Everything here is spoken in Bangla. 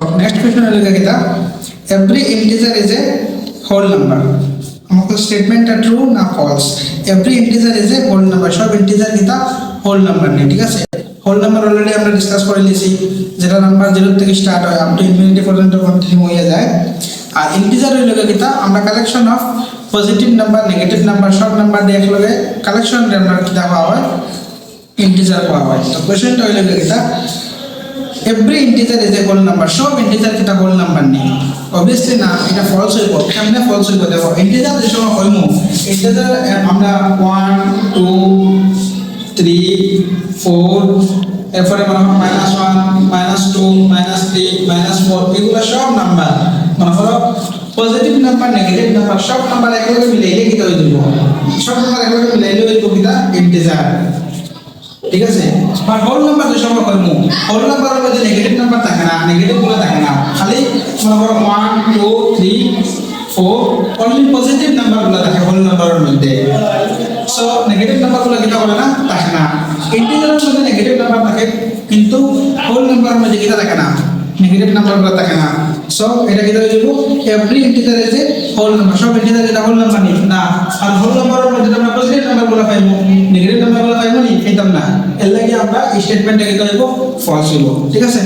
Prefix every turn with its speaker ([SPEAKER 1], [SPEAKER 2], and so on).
[SPEAKER 1] नेक्स्ट क्वेश्चन रहेगा किता every integer is a whole number हमको स्टेटमेंट है ट्रू ना false every integer is a whole number सब इंटीजर किता होल नंबर नहीं ठीक আছে হোল নাম্বার অলরেডি আমরা ডিসকাস করে নিয়েছি যেটা নাম্বার 0 থেকে স্টার্ট হয় আপ টু ইনফিনিটি পর্যন্ত কন্টিনিউ হয়ে যায় আর ইন্টিজার হইল কিতা আমরা collection of positive number negative number সব নাম্বার দিয়ে একলগে কালেকশন রে আমরা কিতা পাওয়া হয় ইন্টিজার পাওয়া হয় তো কোশ্চেনটা হইল কিতা every integer is a whole number সব ইন্টিজার কিতা হোল নাম্বার নেই অবভিয়াসলি না এটা ফলস হইব কেমনে ফলস হইব দেখো ইন্টিজার যে সময় হইমু ইন্টিজার আমরা 1 2 3 4 এরপরে মনে হয় -1 -2 -3 -4 এগুলা সব নাম্বার মনে করো পজিটিভ নাম্বার নেগেটিভ নাম্বার সব নাম্বার একলগে মিলাইলে কিতা হই যাব সব নাম্বার একলগে মিলাইলে হইব কিতা ইন্টিজার ঠিক আছে বাট হোল নাম্বার যে সময় কইমু হোল নাম্বারের মধ্যে নেগেটিভ নাম্বার থাকে না নেগেটিভ গুলো থাকে না খালি মনে করো 1 2 3 4 অনলি পজিটিভ নাম্বার গুলো থাকে হোল নাম্বারের মধ্যে সো নেগেটিভ নাম্বার গুলো কিতা করে না থাকে না ইন্টিজারের মধ্যে নেগেটিভ নাম্বার থাকে কিন্তু হোল নাম্বারের মধ্যে কিতা থাকে না নেগেটিভ নাম্বার গুলো থাকে না সো এটা কিতা হয়ে যাব every integer is a whole number সব ইন্টিজার কিতা হোল নাম্বার নেই না আর হোল নাম্বারের মধ্যে আমরা পজিটিভ নাম্বার গুলো পাইবো নেগেটিভ নাম্বার গুলো পাইবো নি পেতাম না এর লাগি আমরা এই স্টেটমেন্টটা কিতা হইব ফলস হইব ঠিক আছে